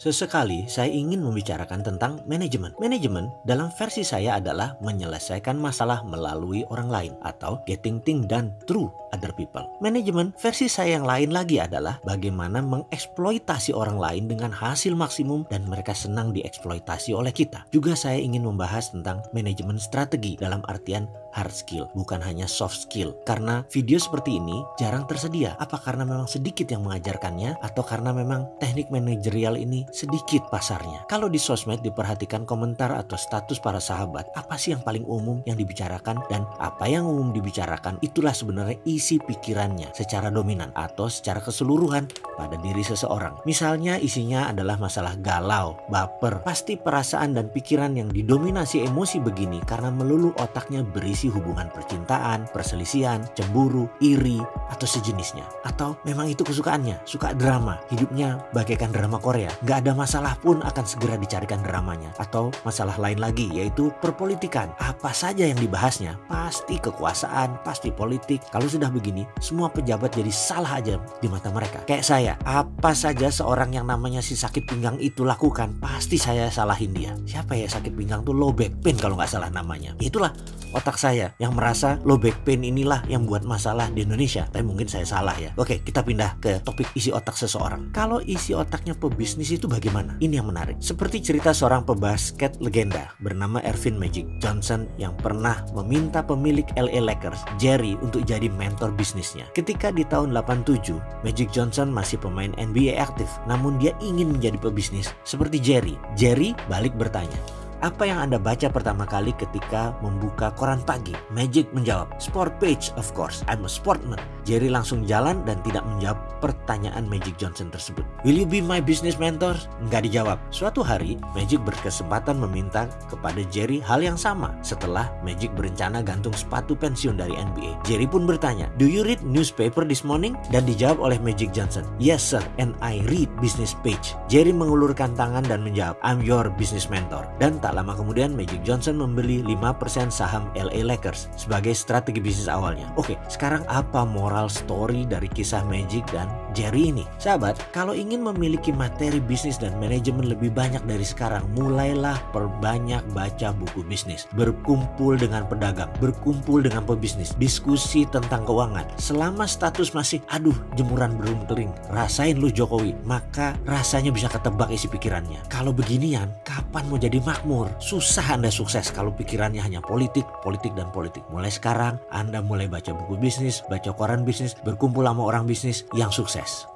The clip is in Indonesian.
Sesekali saya ingin membicarakan tentang manajemen. Manajemen dalam versi saya adalah menyelesaikan masalah melalui orang lain atau getting things done through other people. Manajemen versi saya yang lain lagi adalah bagaimana mengeksploitasi orang lain dengan hasil maksimum dan mereka senang dieksploitasi oleh kita. Juga saya ingin membahas tentang manajemen strategi dalam artian hard skill, bukan hanya soft skill. Karena video seperti ini jarang tersedia. Apa karena memang sedikit yang mengajarkannya atau karena memang teknik manajerial ini sedikit pasarnya? Kalau di sosmed diperhatikan komentar atau status para sahabat, apa sih yang paling umum yang dibicarakan, dan apa yang umum dibicarakan itulah sebenarnya isi pikirannya secara dominan atau secara keseluruhan pada diri seseorang. Misalnya isinya adalah masalah galau, baper, pasti perasaan dan pikiran yang didominasi emosi begini karena melulu otaknya berisi hubungan percintaan, perselisihan, cemburu, iri, atau sejenisnya. Atau memang itu kesukaannya, suka drama, hidupnya bagaikan drama Korea, gak ada masalah pun akan segera dicarikan dramanya. Atau masalah lain lagi yaitu perpolitikan, apa saja yang dibahasnya pasti kekuasaan, pasti politik. Kalau sudah begini, semua pejabat jadi salah aja di mata mereka. Kayak saya, apa saja seorang yang namanya si sakit pinggang itu lakukan, pasti saya salahin dia. Siapa ya sakit pinggang tuh? Low back pain kalau nggak salah namanya. Itulah otak saya yang merasa low back pain inilah yang buat masalah di Indonesia. Tapi mungkin saya salah ya. Oke, kita pindah ke topik isi otak seseorang. Kalau isi otaknya pebisnis itu bagaimana? Ini yang menarik. Seperti cerita seorang pebasket legenda bernama Earvin Magic Johnson yang pernah meminta pemilik LA Lakers, Jerry, untuk jadi mentor bisnisnya. Ketika di tahun 87, Magic Johnson masih pemain NBA aktif, namun dia ingin menjadi pebisnis seperti Jerry. Jerry balik bertanya, "Apa yang Anda baca pertama kali ketika membuka koran pagi?" Magic menjawab, "Sport page, of course. I'm a sportsman." Jerry langsung jalan dan tidak menjawab pertanyaan Magic Johnson tersebut. "Will you be my business mentor?" Nggak dijawab. Suatu hari, Magic berkesempatan meminta kepada Jerry hal yang sama setelah Magic berencana gantung sepatu pensiun dari NBA. Jerry pun bertanya, "Do you read newspaper this morning?" Dan dijawab oleh Magic Johnson, "Yes sir, and I read business page." Jerry mengulurkan tangan dan menjawab, "I'm your business mentor." Dan tak lama kemudian Magic Johnson membeli 5% saham LA Lakers sebagai strategi bisnis awalnya. Oke, sekarang apa moral story dari kisah Magic dan Jerry ini? Sahabat, kalau ingin memiliki materi bisnis dan manajemen lebih banyak dari sekarang, mulailah perbanyak baca buku bisnis, berkumpul dengan pedagang, berkumpul dengan pebisnis, diskusi tentang keuangan. Selama status masih aduh jemuran belum kering, rasain lu Jokowi, maka rasanya bisa ketebak isi pikirannya. Kalau beginian, kapan mau jadi makmur? Susah Anda sukses kalau pikirannya hanya politik, politik, dan politik. Mulai sekarang Anda mulai baca buku bisnis, baca koran bisnis, berkumpul sama orang bisnis yang sukses.